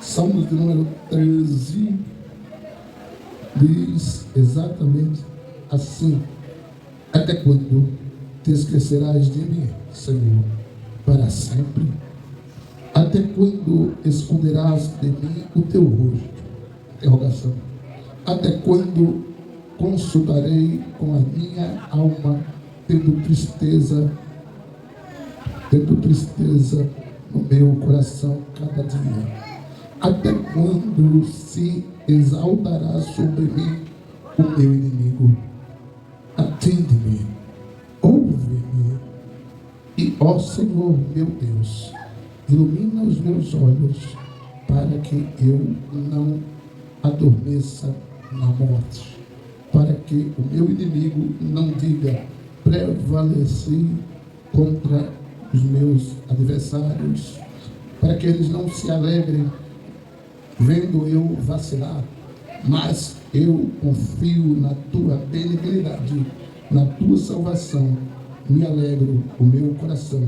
Salmo de número 13 diz exatamente assim: até quando te esquecerás de mim, Senhor, para sempre? Até quando esconderás de mim o teu rosto? Interrogação. Até quando consultarei com a minha alma, tendo tristeza no meu coração cada dia? Até quando se exaltará sobre mim o meu inimigo? Atende-me, ouve-me, e, ó Senhor meu Deus, ilumina os meus olhos, para que eu não adormeça na morte, para que o meu inimigo não diga: prevaleci contra os meus adversários, para que eles não se alegrem vendo eu vacilar, mas eu confio na tua benignidade, na tua salvação, me alegro o meu coração,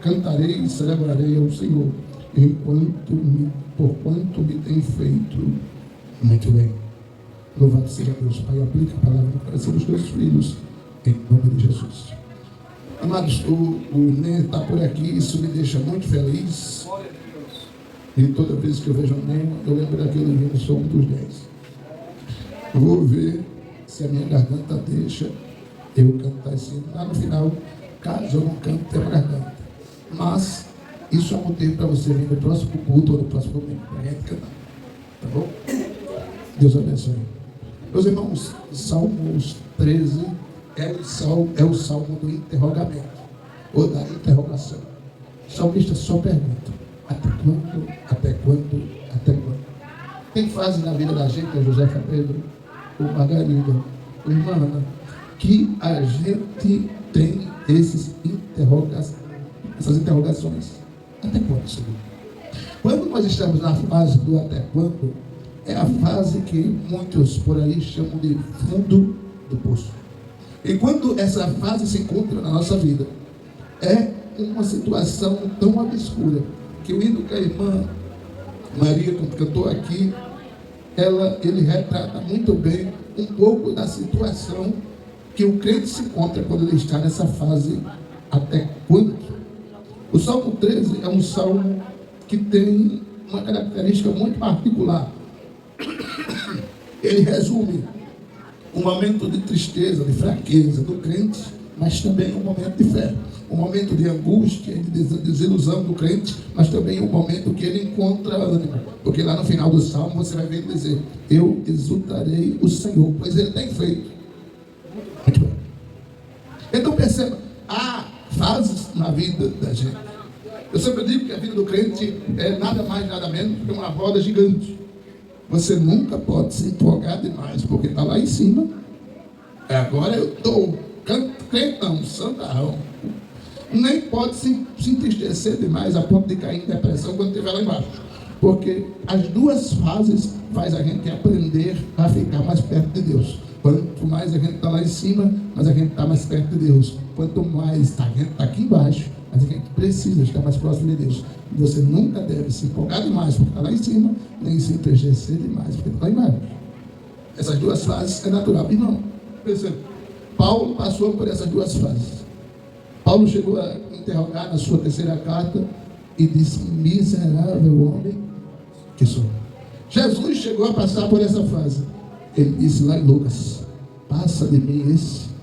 cantarei e celebrarei ao Senhor, por quanto me tem feito muito bem. Louvado seja Deus. Pai, aplica a palavra no coração dos teus filhos, em nome de Jesus. Amados, o Nen está por aqui, isso me deixa muito feliz. E toda vez que eu vejo o Nen, eu lembro daquele hino, sou um dos 10. Vou ver se a minha garganta deixa eu cantar esse hino. Lá no final, caso eu não cante, tem uma garganta. Mas isso é um motivo para você vir no próximo culto ou no próximo domingo, para a gente cantar. Tá bom? Deus abençoe. Meus irmãos, Salmos 13 é o salmo do interrogamento, ou da interrogação. O salmista só pergunta: até quando? Até quando? Até quando? Tem fase na vida da gente, a Josefa Pedro, o Margarida, o irmã Ana, que a gente tem essas interrogações. Até quando, Senhor? Quando nós estamos na fase do até quando, é a fase que muitos por aí chamam de fundo do poço. E quando essa fase se encontra na nossa vida, é uma situação tão obscura que o hino que a irmã Maria cantou aqui, ele retrata muito bem um pouco da situação que o crente se encontra quando ele está nessa fase até quando. O Salmo 13 é um salmo que tem uma característica muito particular. Ele resume um momento de tristeza, de fraqueza do crente, mas também um momento de fé, um momento de angústia e de desilusão do crente, mas também um momento que ele encontra ânimo, porque lá no final do salmo você vai ver ele dizer: eu exultarei o Senhor, pois ele tem feito muito bem. Então perceba, há fases na vida da gente. Eu sempre digo que a vida do crente é nada mais, nada menos do que uma roda gigante. Você nunca pode se empolgar demais, porque está lá em cima. Agora eu estou crentão, santarrão. Nem pode se entristecer demais a ponto de cair em depressão quando estiver lá embaixo. Porque as duas fases faz a gente aprender a ficar mais perto de Deus. Quanto mais a gente está lá em cima, mais a gente está mais perto de Deus. Quanto mais a gente está aqui embaixo, mas a gente precisa estar mais próximo de Deus. Você nunca deve se empolgar demais porque está lá em cima, nem se entristecer demais porque está lá embaixo. Essas duas fases é natural. E não, perceba, Paulo passou por essas duas fases. Paulo chegou a interrogar na sua terceira carta e disse: miserável homem que sou. Jesus chegou a passar por essa fase. Ele disse lá em Lucas: passa de mim esse.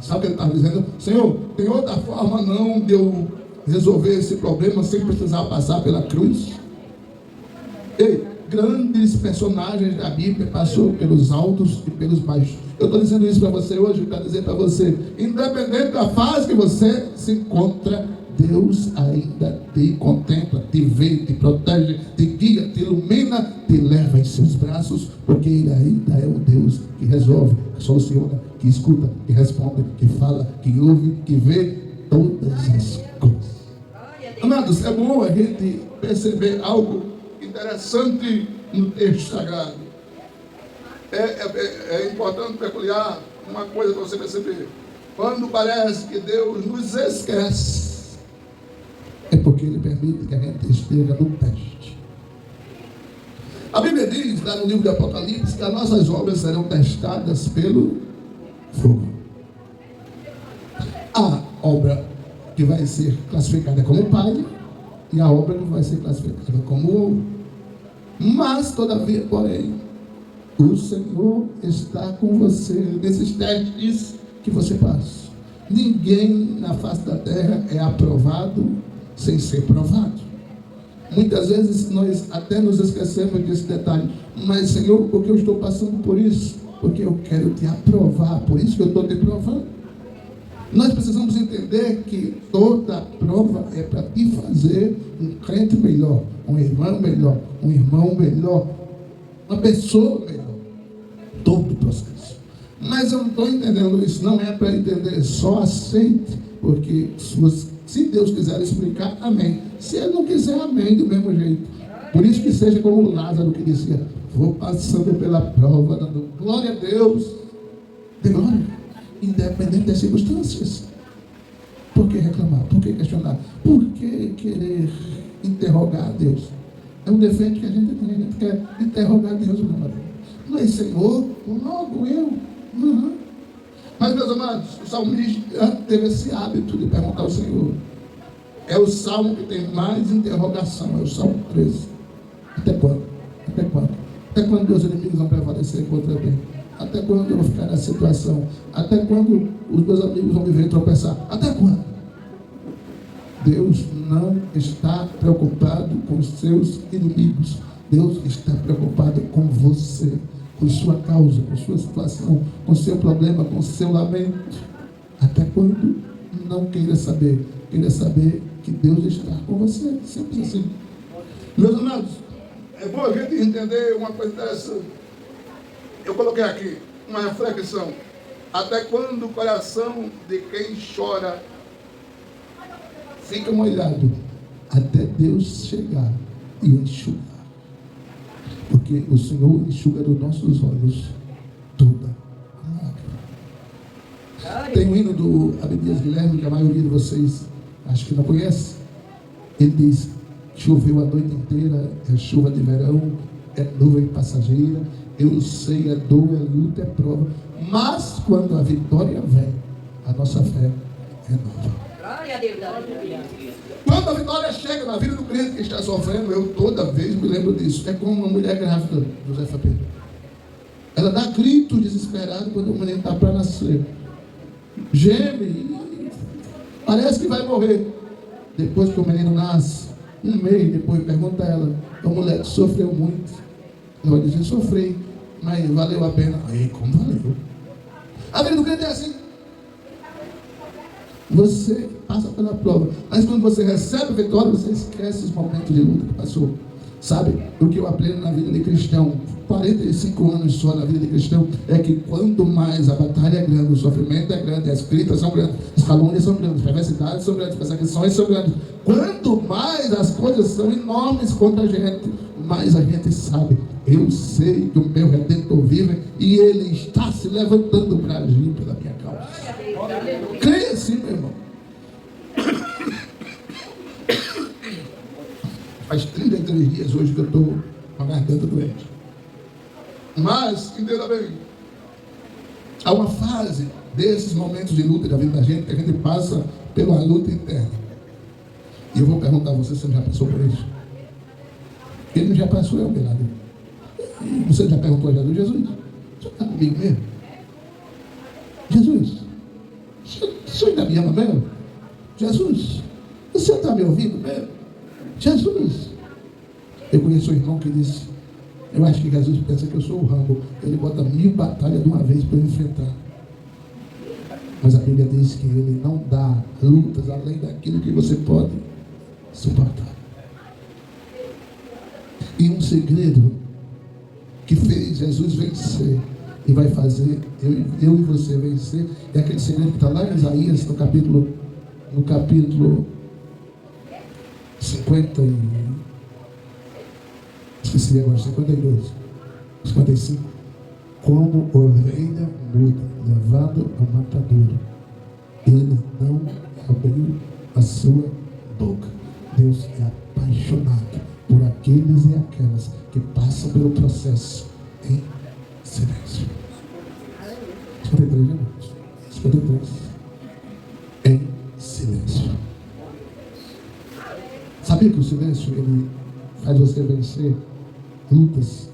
Sabe o que ele estava dizendo? Senhor, tem outra forma não de eu resolver esse problema sem precisar passar pela cruz? Ei, grandes personagens da Bíblia passou pelos altos e pelos baixos. Eu estou dizendo isso para você hoje para dizer para você: independente da fase que você se encontra, Deus ainda te contempla, te vê, te protege, te guia, te ilumina, te leva em seus braços, porque Ele ainda é o Deus que resolve, que soluciona, que escuta, que responde, que fala, que ouve, que vê todas as coisas. Amados, é bom a gente perceber algo interessante no texto sagrado. É importante, peculiar, uma coisa para você perceber. Quando parece que Deus nos esquece, é porque Ele permite que a gente esteja no teste. A Bíblia diz, lá no livro de Apocalipse, que as nossas obras serão testadas pelo fogo. A obra que vai ser classificada como palha e a obra que vai ser classificada como ouro. Mas, todavia, porém, o Senhor está com você nesses testes que você passa. Ninguém na face da terra é aprovado sem ser provado. Muitas vezes nós até nos esquecemos desse detalhe. Mas, Senhor, por que eu estou passando por isso? Porque eu quero te aprovar, por isso que eu estou te provando. Nós precisamos entender que toda prova é para te fazer um crente melhor, um irmão melhor, um irmão melhor, uma pessoa melhor. Todo o processo. Mas eu não estou entendendo isso, não é para entender, só aceite, porque se Deus quiser explicar, amém. Se Ele não quiser, amém, do mesmo jeito. Por isso que seja como o Lázaro que dizia, vou passando pela prova, dando glória a Deus, de glória, independente das circunstâncias. Por que reclamar? Por que questionar? Por que querer interrogar a Deus? É um defeito que a gente tem, a gente quer interrogar a Deus, meu amado. Mas, Senhor, logo eu. Uhum. Mas, meus amados, o salmista teve esse hábito de perguntar ao Senhor. É o salmo que tem mais interrogação, é o salmo 13. Até quando? Até quando? Até quando meus inimigos vão prevalecer contra mim? Até quando eu vou ficar nessa situação? Até quando os meus amigos vão me ver tropeçar? Até quando? Deus não está preocupado com os seus inimigos. Deus está preocupado com você, com sua causa, com sua situação, com seu problema, com seu lamento. Até quando? Não queira saber. Queira saber que Deus está com você. Sempre assim. Meus amados, é bom a gente entender uma coisa interessante. Eu coloquei aqui uma reflexão. Até quando o coração de quem chora fica molhado? Até Deus chegar e enxugar. Porque o Senhor enxuga dos nossos olhos toda lágrima. Tem um hino do Abdias Guilherme, que a maioria de vocês acho que não conhece. Ele diz, choveu a noite inteira, é chuva de verão, é nuvem passageira, eu sei, é dor, é luta, é prova, mas quando a vitória vem, a nossa fé renova. Glória a Deus. Quando a vitória chega na vida do crente que está sofrendo, eu toda vez me lembro disso. É como uma mulher grávida, Josefa Pedro. Ela dá grito desesperado quando o menino está para nascer. Geme, parece que vai morrer. Depois que o menino nasce, um mês depois, pergunta a ela, a mulher sofreu muito. Ela vai dizer, sofri, mas valeu a pena. Aí, como valeu? A vida do crente é assim. Você passa pela prova, mas quando você recebe a vitória, você esquece os momentos de luta que passou. Sabe, o que eu aprendo na vida de cristão, 45 anos só na vida de cristão, é que quanto mais a batalha é grande, o sofrimento é grande, as críticas são grandes, as calúnias são grandes, as perversidades são grandes, as perseguições são grandes, quanto mais as coisas são enormes contra a gente, mais a gente sabe, eu sei que o meu Redentor vive e Ele está se levantando para agir pela minha causa. Creia assim, meu irmão. Faz 33 dias hoje que eu estou com a garganta doente. Mas, entenda bem, há uma fase desses momentos de luta da vida da gente que a gente passa pela luta interna. E eu vou perguntar a você se você já passou por isso. Ele já passou, é o milagre. Você já perguntou a Jesus? Jesus, você está comigo mesmo? Jesus, você ainda me ama mesmo? Jesus, você está me ouvindo mesmo? Jesus. Eu conheço um irmão que disse, eu acho que Jesus pensa que eu sou o Rambo, ele bota 1000 batalhas de uma vez para eu enfrentar. Mas a Bíblia diz que Ele não dá lutas além daquilo que você pode suportar. E um segredo que fez Jesus vencer e vai fazer eu e você vencer é aquele segredo que está lá em Isaías, no capítulo 50 e... esqueci agora, 52, 55. Como ovelha muda, levado ao matadouro, Ele não abriu a sua boca. Deus é apaixonado por aqueles e aquelas que passam pelo processo em silêncio. 53, né? 53. Em silêncio. Sabia que o silêncio ele faz você vencer lutas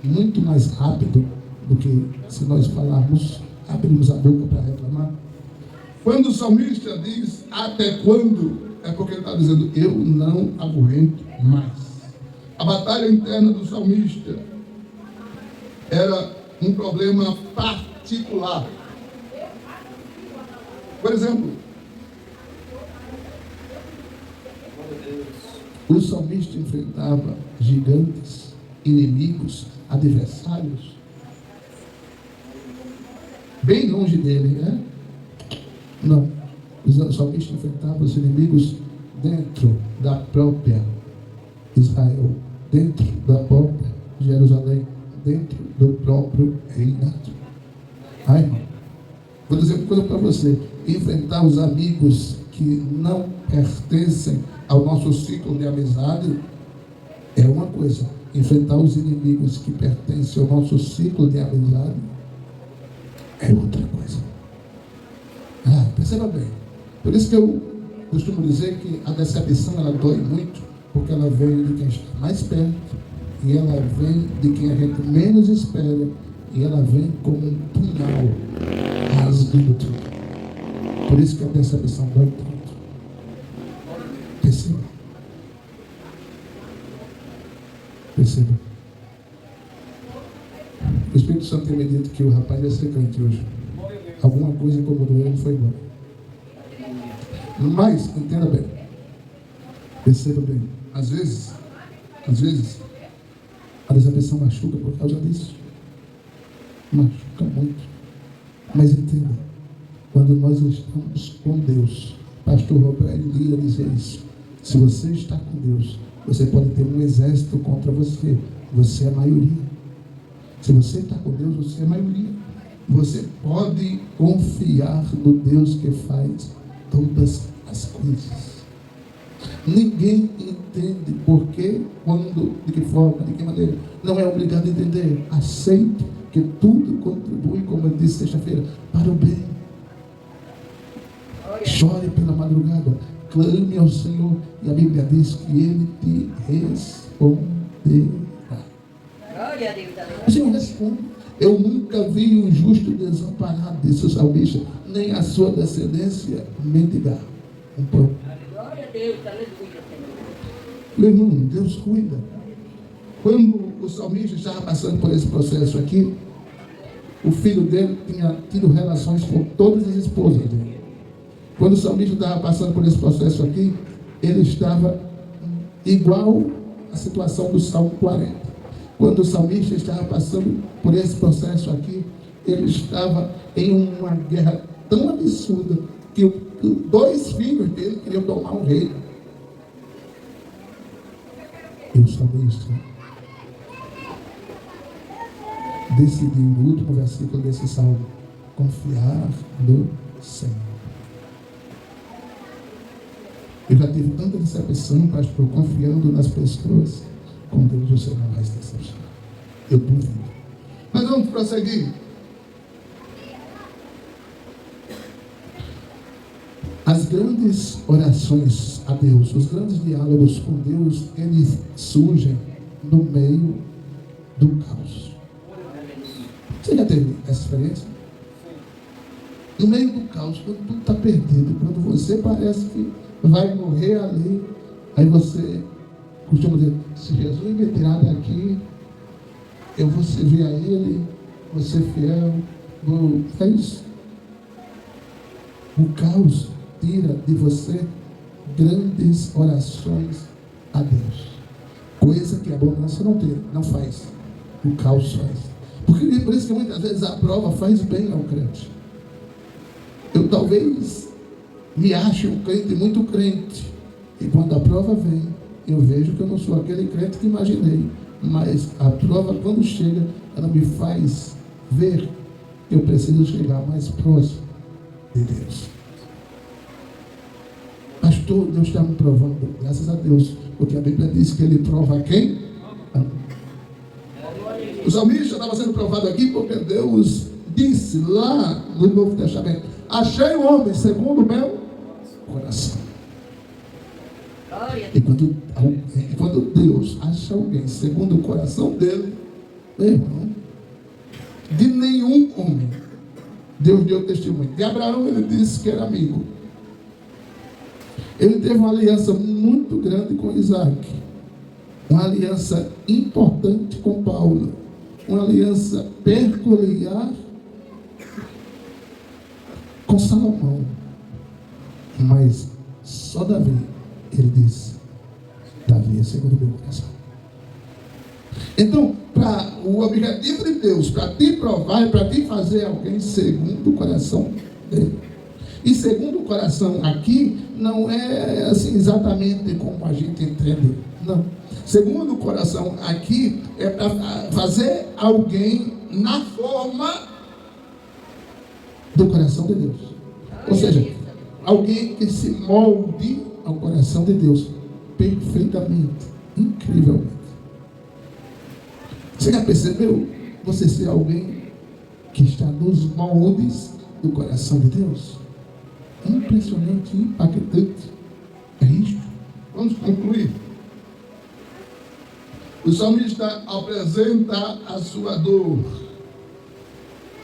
muito mais rápido do que se nós falarmos, abrimos a boca para reclamar? Quando o salmista diz até quando, é porque ele está dizendo eu não aguento mais. A batalha interna do salmista era um problema particular. Por exemplo, o salmista enfrentava gigantes, inimigos, adversários, bem longe dele, né? Não. O salmista enfrentava os inimigos dentro da própria Israel, dentro da própria Jerusalém, dentro do próprio reinado. Ai, irmão, vou dizer uma coisa para você: enfrentar os amigos que não pertencem ao nosso ciclo de amizade é uma coisa, enfrentar os inimigos que pertencem ao nosso ciclo de amizade é outra coisa. Perceba bem. Por isso que eu costumo dizer que a decepção ela dói muito, porque ela vem de quem está mais perto, e ela vem de quem a gente menos espera, e ela vem como um punhal rasgando tudo. Por isso que a decepção dói tanto. Perceba. Perceba. O Espírito Santo tem me dito que o rapaz ia ser crente hoje. Alguma coisa incomodou ele e foi embora. Mas, entenda bem. Perceba bem. Às vezes, a decepção machuca por causa disso. Machuca muito. Mas entenda, quando nós estamos com Deus, pastor Roberto iria dizer isso. Se você está com Deus, você pode ter um exército contra você. Você é a maioria. Se você está com Deus, você é a maioria. Você pode confiar no Deus que faz todas as coisas. Ninguém entende por quê, quando, de que forma, de que maneira. Não é obrigado a entender. Aceite que tudo contribui, como eu disse sexta-feira, para o bem. Chore pela madrugada, clame ao Senhor, e a Bíblia diz que Ele te responderá. Glória a Deus. O Senhor responde. Eu nunca vi um justo desamparado, disse o salmista, nem a sua descendência mendigar um pão. Glória a Deus, aleluia. Meu irmão, Deus cuida. Quando o salmista estava passando por esse processo aqui, o filho dele tinha tido relações com todas as esposas dele. Quando o salmista estava passando por esse processo aqui, ele estava igual à situação do Salmo 40. Quando o salmista estava passando por esse processo aqui, ele estava em uma guerra tão absurda que dois filhos dele queriam tomar o reino. E o salmista decidiu, no último versículo desse salmo, confiar no Senhor. Eu já tive tanta decepção, pastor, confiando nas pessoas. Com Deus você não vai se decepcionar. Eu duvido. Mas vamos prosseguir. As grandes orações a Deus, os grandes diálogos com Deus, eles surgem no meio do caos. Você já teve essa experiência? No meio do caos, quando tudo está perdido, quando você parece que vai morrer ali, aí você costuma dizer, se Jesus me tirar daqui, eu vou servir a Ele, vou ser fiel, é isso. O caos tira de você grandes orações a Deus. Coisa que a abundância não faz. O caos faz. Porque por isso que muitas vezes a prova faz bem ao crente. Eu talvez me ache um crente muito crente. E quando a prova vem, eu vejo que eu não sou aquele crente que imaginei. Mas a prova, quando chega, ela me faz ver que eu preciso chegar mais próximo de Deus. Pastor, Deus está me provando. Graças a Deus, porque a Bíblia diz que Ele prova quem? O salmista estava sendo provado aqui porque Deus disse lá no Novo Testamento: achei o homem segundo o meu coração. E quando Deus acha alguém segundo o coração dele, meu irmão, de nenhum homem Deus deu testemunho. De Abraão ele disse que era amigo. Ele teve uma aliança muito grande com Isaac, uma aliança importante com Paulo, uma aliança peculiar com Salomão. Mas só Davi, ele disse: Davi é segundo o meu coração. Então, o objetivo de Deus para te provar, para te fazer alguém segundo o coração dele. E segundo o coração aqui não é assim exatamente como a gente entende, não. Segundo o coração aqui é para fazer alguém na forma do coração de Deus. Ou seja, alguém que se molde ao coração de Deus perfeitamente, incrivelmente. Você já percebeu você ser alguém que está nos moldes do coração de Deus? Impressionante, impactante. É isto. Vamos concluir. O salmista apresenta a sua dor.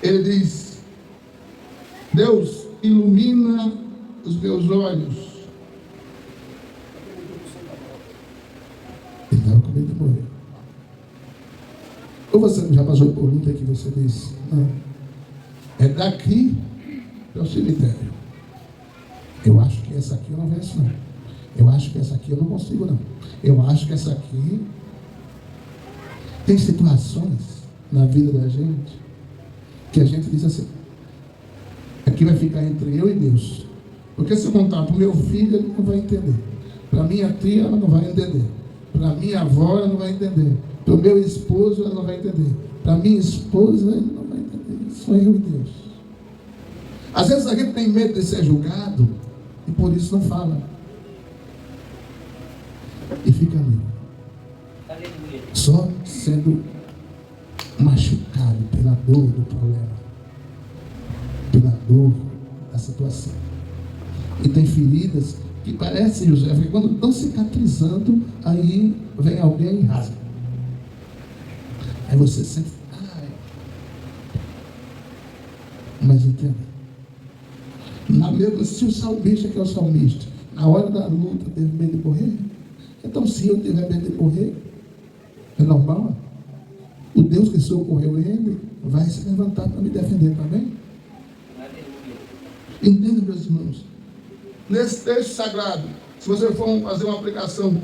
Ele diz: Deus, ilumina os meus olhos. Ele estava com medo de morrer. Ou você já passou por luta que você disse: não, é daqui para o cemitério. Eu acho que essa aqui eu não venço, não. Eu acho que essa aqui eu não consigo, não. Eu acho que essa aqui... Tem situações na vida da gente que a gente diz assim: aqui vai ficar entre eu e Deus. Porque se eu contar para o meu filho, ele não vai entender. Para minha tia, ela não vai entender. Para minha avó, ela não vai entender. Para o meu esposo, ela não vai entender. Para minha esposa, ele não vai entender. Só eu e Deus. Às vezes a gente tem medo de ser julgado e por isso não fala. E fica ali. Só sendo machucado pela dor do problema, pela dor da situação. E tem feridas que parecem, José, que quando estão cicatrizando, aí vem alguém e rasga. Aí você sente, ai. Mas entenda, na mesma, se o salmista, que é o salmista, na hora da luta teve medo de morrer, então se eu tiver medo de morrer, é normal. O Deus que socorreu ele vai se levantar para me defender também. Entenda, meus irmãos, nesse texto sagrado, se você for fazer uma aplicação,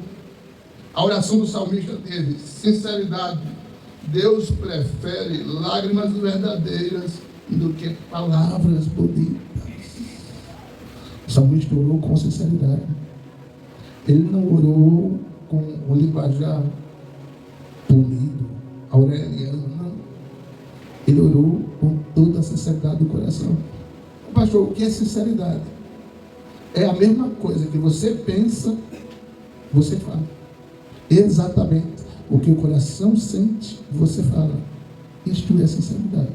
a oração do salmista teve sinceridade. Deus prefere lágrimas verdadeiras do que palavras bonitas. O salmista orou com sinceridade. Ele não orou com o linguajar polido, aureliano, não. Ele orou com toda a sinceridade do coração. Pastor, o que é sinceridade? É a mesma coisa que você pensa, você fala. Exatamente o que o coração sente, você fala. Isto é sinceridade.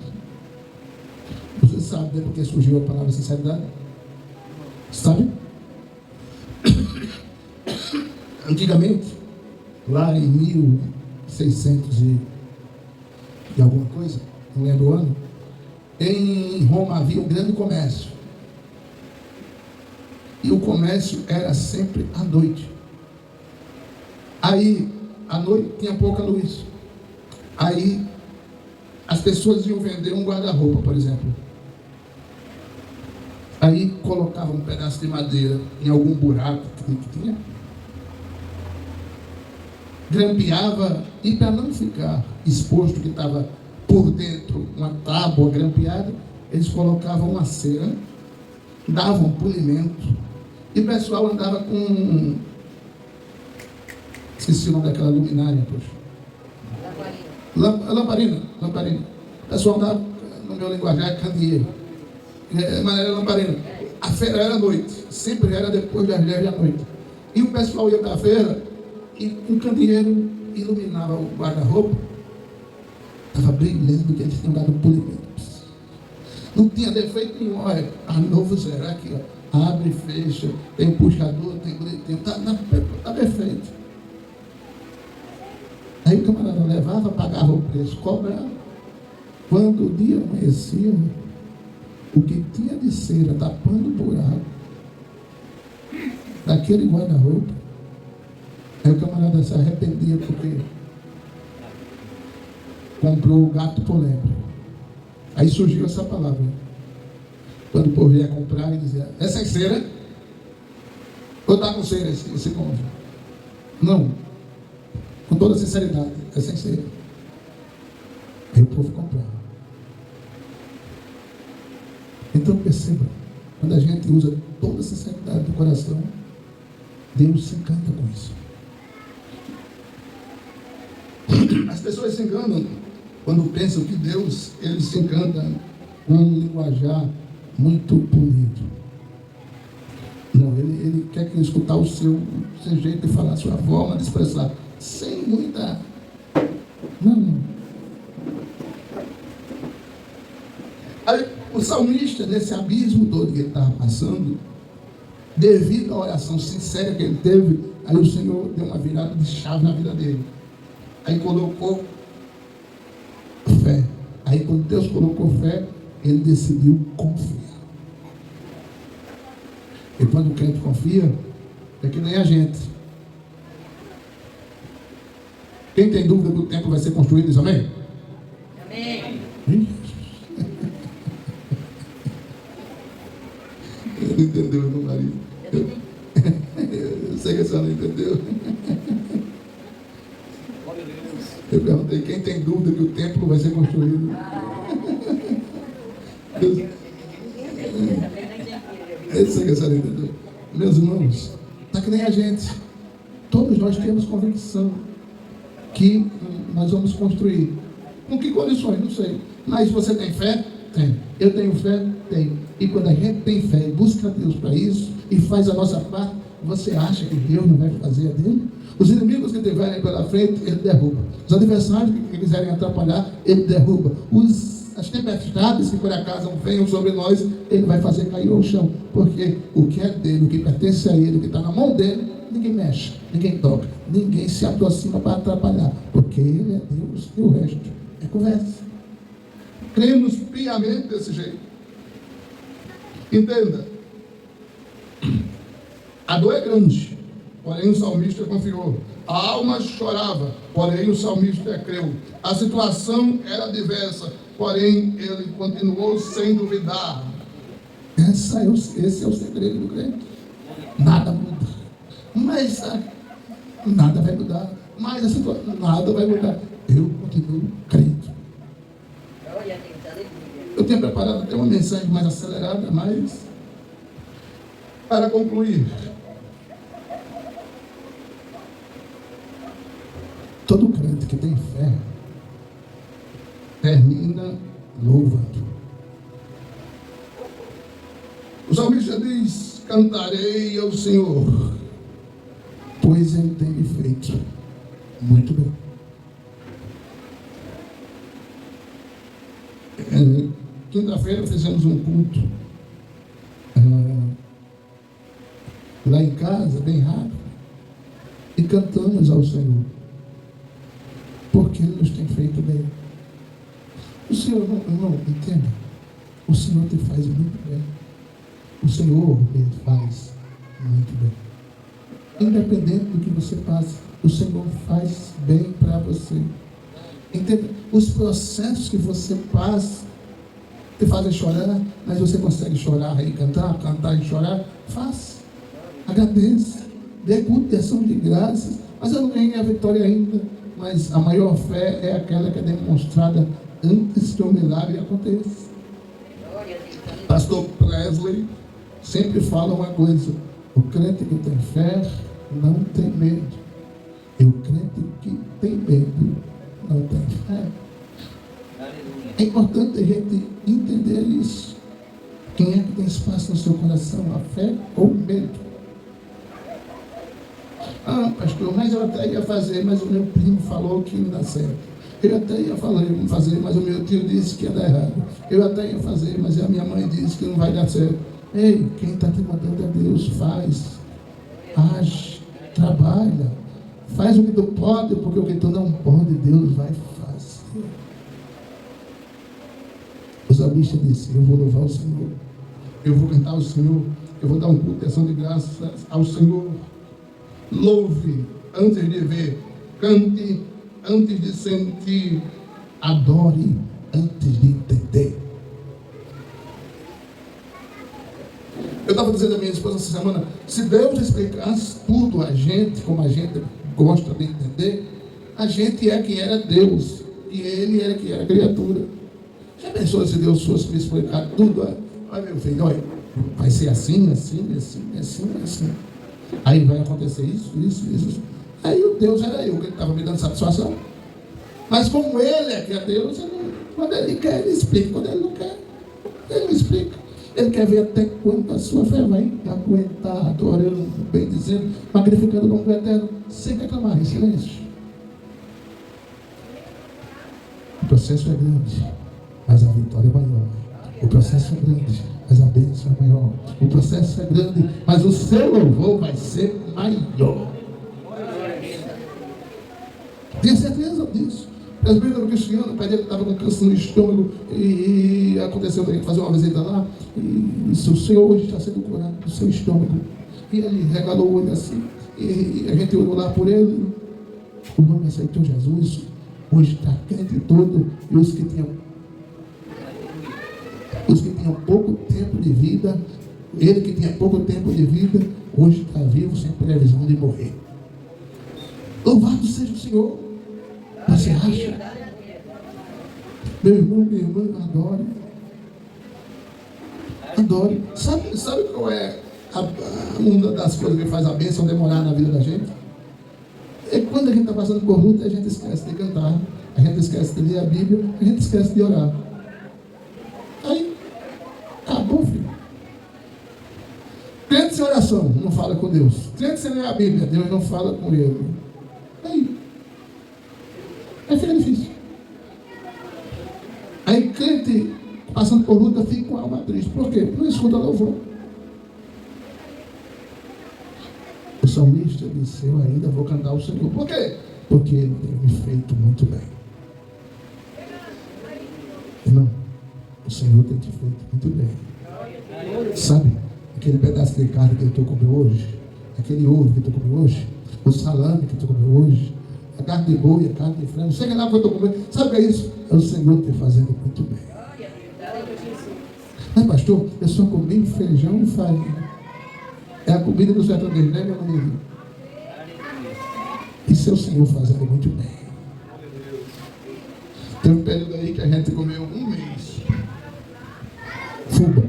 Você sabe, né, porque surgiu a palavra sinceridade? Sabe? Antigamente, lá em 1600 e alguma coisa, não lembro o ano, em Roma havia um grande comércio. E o comércio era sempre à noite. Aí, à noite tinha pouca luz. Aí, as pessoas iam vender um guarda-roupa, por exemplo. Aí, colocavam um pedaço de madeira em algum buraco que tinha. Grampeava, e para não ficar exposto que estava por dentro uma tábua grampeada, eles colocavam uma cera, davam polimento, e o pessoal andava com... Esqueci o nome daquela luminária, poxa. Lamparina. O pessoal andava, no meu linguajar, candeeiro. Mas era lamparina. A feira era à noite, sempre era depois das 10 da noite. E o pessoal ia para a feira e um candeeiro iluminava o guarda-roupa. Estava brilhando, que eles tinham dado polimento. Não tinha defeito nenhum. Olha, a novo zero, aqui, ó, abre e fecha, tem puxador, tem boletim, tá perfeito. Aí o camarada levava, pagava o preço, cobrava. Quando o dia amanhecia, o que tinha de cera tapando o buraco daquele guarda-roupa, aí o camarada se arrependia porque comprou o gato por lebre. Aí surgiu essa palavra. Quando o povo ia comprar, ele dizia: é sem cera? Ou está com cera esse cônjuge? Não. Com toda sinceridade, é sem cera. Aí o povo comprava. Então perceba, quando a gente usa toda a sinceridade do coração, Deus se encanta com isso. As pessoas se enganam quando pensam que Deus, ele se encanta com um linguajar muito polido. Não, ele quer que escutar o seu jeito de falar, a sua forma de expressar, sem muita... Não. Aí, o salmista, nesse abismo todo que ele estava passando, devido à oração sincera que ele teve, aí o Senhor deu uma virada de chave na vida dele. Aí colocou fé. Aí quando Deus colocou fé, ele decidiu confiar. E quando o crente confia, é que nem a gente. Quem tem dúvida que o templo vai ser construído, diz amém? Amém. Ele não entendeu, meu marido. Eu sei que a senhora não entendeu. Eu perguntei: quem tem dúvida que o templo vai ser construído? Eu sei que a senhora entendeu. Meus irmãos, está que nem a gente. Todos nós temos convicção que nós vamos construir. Com que condições? Não sei. Mas você tem fé? Tem. Eu tenho fé? Tenho. E quando a gente tem fé e busca Deus para isso e faz a nossa parte, você acha que Deus não vai fazer a dele? Os inimigos que tiverem pela frente, ele derruba. Os adversários que quiserem atrapalhar, ele derruba. As tempestades que por acaso venham sobre nós, ele vai fazer cair ao chão. Porque o que é dele, o que pertence a ele, o que está na mão dele, ninguém mexe, ninguém toca, ninguém se aproxima para atrapalhar. Porque ele é Deus e o resto é conversa. Cremos piamente desse jeito. Entenda. A dor é grande, porém o salmista confiou. A alma chorava, porém o salmista creu. A situação era diversa, porém ele continuou sem duvidar. Esse é o segredo do crente. Nada muda. Mas nada vai mudar. Mas a situação, nada vai mudar. Eu continuo crendo. Eu tenho preparado até uma mensagem mais acelerada, mas para concluir, todo crente que tem fé termina louvando. O salmista diz: cantarei ao Senhor, pois ele tem me feito muito bem. Quinta-feira fizemos um culto lá em casa, bem rápido, e cantamos ao Senhor, porque Ele nos tem feito bem. O Senhor, não entenda, o Senhor te faz muito bem. O Senhor te faz muito bem. Independente do que você passa, o Senhor faz bem para você. Entenda, os processos que você passa te fazem chorar, mas você consegue chorar e cantar, cantar e chorar? Faça. Agradeça. Dê culto de ação de graças. Mas eu não ganhei a vitória ainda. Mas a maior fé é aquela que é demonstrada antes que o milagre aconteça. Pastor Presley sempre fala uma coisa: o crente que tem fé não tem medo. E o crente que tem medo não tem fé. É importante a gente entender isso. Quem é que tem espaço no seu coração? A fé ou o medo? Ah, pastor, mas eu até ia fazer, mas o meu primo falou que não dá certo. Eu até ia fazer, mas o meu tio disse que ia dar errado. Eu até ia fazer, mas a minha mãe disse que não vai dar certo. Ei, quem está te mandando é Deus. Faz, age, trabalha, faz o que tu pode, porque o que tu não pode, Deus vai fazer. O salmista disse: eu vou louvar o Senhor, eu vou cantar ao Senhor, eu vou dar um culto de ação de graças ao Senhor. Louve antes de ver, cante antes de sentir, adore antes de entender. Eu estava dizendo à minha esposa essa semana: se Deus explicasse tudo a gente, como a gente gosta de entender, a gente é que era Deus e Ele era que era criatura. Já pensou se Deus fosse me explicar tudo? Olha, meu filho, olha, vai ser assim, assim, assim, assim, assim. Aí vai acontecer isso. Aí o Deus era eu, que estava me dando satisfação. Mas como Ele é que é Deus, quando Ele quer, Ele explica. Quando Ele não quer, Ele não explica. Ele quer ver até quando a sua fé vai aguentar, adorando, bem dizendo, magnificando o nome do Eterno, sem reclamar, em silêncio. O processo é grande, mas a vitória é maior. O processo é grande, mas a bênção é maior. O processo é grande, mas o seu louvor vai ser maior. Tenha certeza disso. O presbítero Cristiano, o pai dele estava com câncer no estômago e aconteceu da gente fazer uma visita lá e disse: o senhor hoje está sendo curado do seu estômago. E ele regalou o olho assim e a gente orou lá por ele. O homem aceitou Jesus, hoje está crente todo, e os que tinham pouco tempo de vida, ele que tinha pouco tempo de vida, hoje está vivo sem previsão de morrer. Louvado seja o Senhor. Você acha? Meu irmão, minha irmã, adore. Adore. Sabe qual é uma das coisas que faz a bênção demorar na vida da gente? É quando a gente está passando por luta, a gente esquece de cantar, a gente esquece de ler a Bíblia, a gente esquece de orar. Aí, acabou, filho. Crente sem oração, não fala com Deus. Crente sem ler a Bíblia, Deus não fala com ele. Aí fica difícil. Aí crente passando por luta fica com a alma triste. Por quê? Não escuta louvor. O salmista disse: eu ainda vou cantar ao Senhor. Por quê? Porque Ele tem me feito muito bem. Irmão, o Senhor tem te feito muito bem. Sabe, aquele pedaço de carne que tu comeu hoje, aquele ovo que tu comeu hoje, o salame que tu comeu hoje, a carne de boi, a carne de frango, chega lá quando eu estou comendo. Sabe o que é isso? É o Senhor te fazendo muito bem. Mas pastor, eu só comi feijão e farinha. É a comida do sertanejo, né, meu amigo? Isso é o Senhor fazendo muito bem. Tem um período aí que a gente comeu um mês fubá.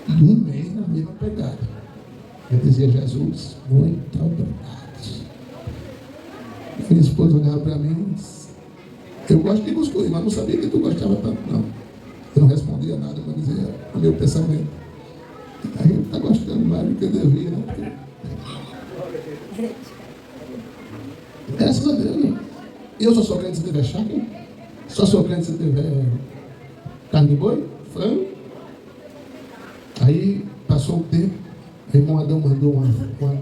E um mês na mesma pegada. Eu dizia: Jesus, muito obrigado. Minha esposa olhava para mim e disse: eu gosto de cuscuz, mas não sabia que tu gostava tanto, não. Eu não respondia nada, mas dizia o meu pensamento: a gente está gostando mais do que eu devia, né? Graças a Deus. Eu só sou crente se tiver chácara, só sou crente se tiver carne de boi, frango. Aí passou o tempo, o irmão Adão mandou uma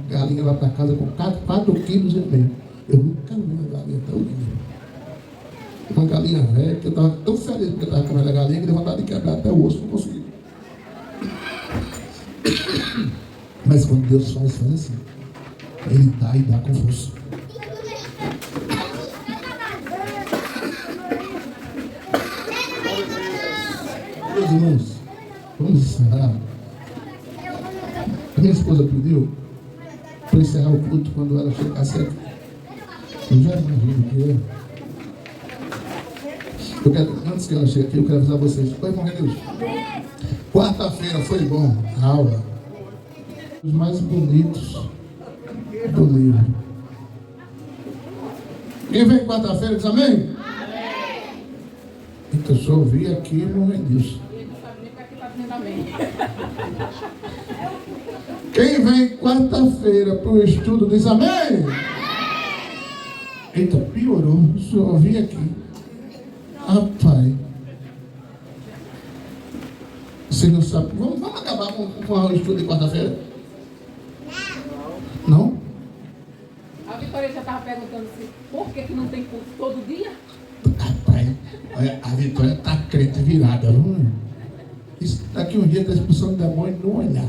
galinha lá para casa com 4,5 kg. Eu nunca vi uma galinha tão linda. Uma galinha velha, que eu estava tão feliz porque eu estava comendo a galinha, que deu vontade de quebrar até o osso, não consegui. Mas quando Deus faz assim. Ele dá e dá com força. Meus irmãos, vamos encerrar. A minha esposa pediu para encerrar o culto quando ela chegasse aqui. Eu já imagino que antes que ela chegue aqui, eu quero avisar vocês. Oi, irmão Deus. Quarta-feira foi bom a aula. Os mais bonitos do livro. Quem vem quarta-feira diz amém? Amém. Então eu só ouvi aqui, irmão Deus. Quem vem quarta-feira para o estudo diz amém? Eita, piorou. Deixa eu ouvir aqui. Rapaz. Você não sabe. Vamos acabar com o estudo de quarta-feira? Não? A Vitória já estava perguntando assim, por que não tem culto todo dia? Rapaz, olha, a Vitória está crente virada, viu? Isso daqui um dia está expulsando demônio no olhar.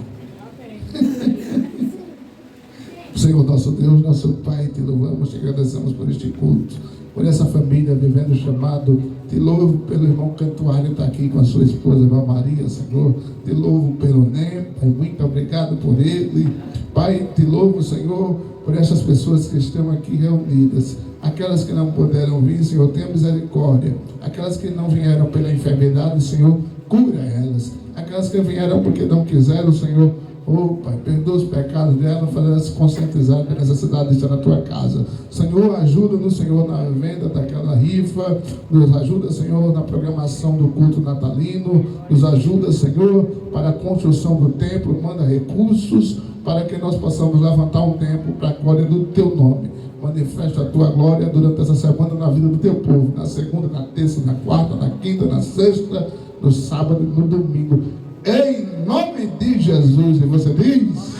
Senhor nosso Deus, nosso Pai, te louvamos, te agradecemos por este culto, por essa família vivendo o chamado. Te louvo pelo irmão Cantuário que está aqui com a sua esposa, Eva Maria, Senhor. Te louvo pelo NEM, Pai, muito obrigado por ele. Pai, te louvo, Senhor, por essas pessoas que estão aqui reunidas. Aquelas que não puderam vir, Senhor, tenha misericórdia. Aquelas que não vieram pela enfermidade, Senhor, cura elas. Aquelas que vieram porque não quiseram, Senhor, oh, Pai, perdoa os pecados dela, faz ela se conscientizar da necessidade de estar na tua casa. Senhor, ajuda-nos, Senhor, na venda daquela rifa, nos ajuda, Senhor, na programação do culto natalino, nos ajuda, Senhor, para a construção do templo, manda recursos para que nós possamos levantar um templo para a glória do teu nome. Manifesta a tua glória durante essa semana na vida do teu povo, na segunda, na terça, na quarta, na quinta, na sexta, no sábado e no domingo. Em nome de Jesus. E você diz?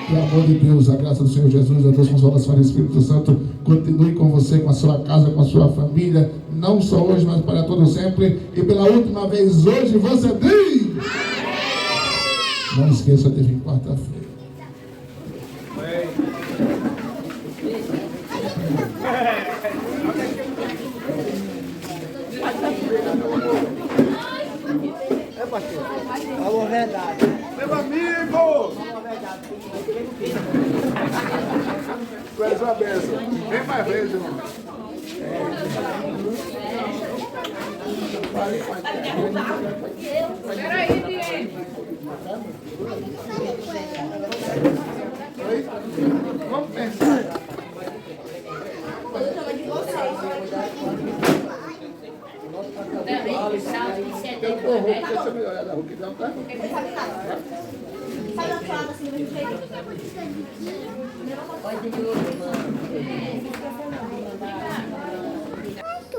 Pelo amor de Deus, a graça do Senhor Jesus, a Deus consolação do Espírito Santo continue com você, com a sua casa, com a sua família, não só hoje, mas para todo sempre. E pela última vez hoje, você diz? Não esqueça de vir quarta-feira. Falou a verdade. Meu amigo! Falou a verdade. Tu és uma bênção. Vem mais vezes, irmão. Peraí, Diego. Vamos pensar. Deixa eu olhar da rouquidão, tá?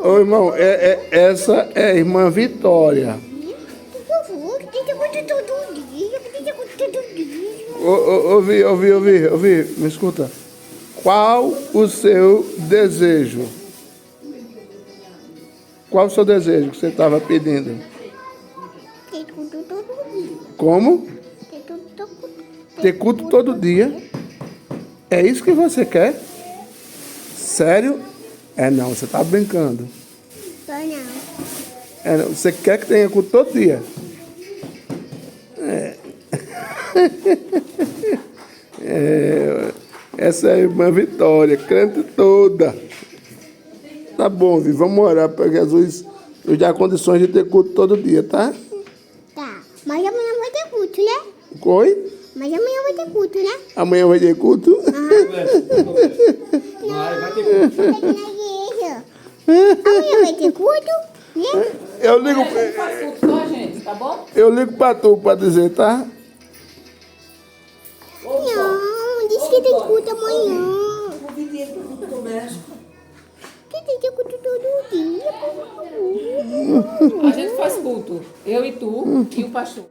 Ô irmão, essa é a irmã Vitória. Por favor, tem que acontecer todo dia. Tem que acontecer todo dia. Ouvi, me escuta. Qual o seu desejo? Qual o seu desejo que você estava pedindo? Tem culto todo dia. Como? Tem Ter culto todo dia. É isso que você quer? Sério? É não, você está brincando. Só não. É, não, você quer que tenha culto todo dia? Essa é a irmã Vitória, crente toda. Tá bom, Vi, vamos orar para Jesus nos dar condições de ter culto todo dia, tá? Tá. Mas amanhã vai ter culto, né? Oi? Mas amanhã vai ter culto, né? Amanhã vai ter culto? Vai ter culto. Na igreja. Amanhã vai ter culto, né? Eu ligo, Faz culto só, gente, tá bom? eu ligo para tu para dizer, tá? Não, disse que tem culto amanhã. Que tem que culto todo dia, por favor. A gente faz culto. Eu e tu e o pastor.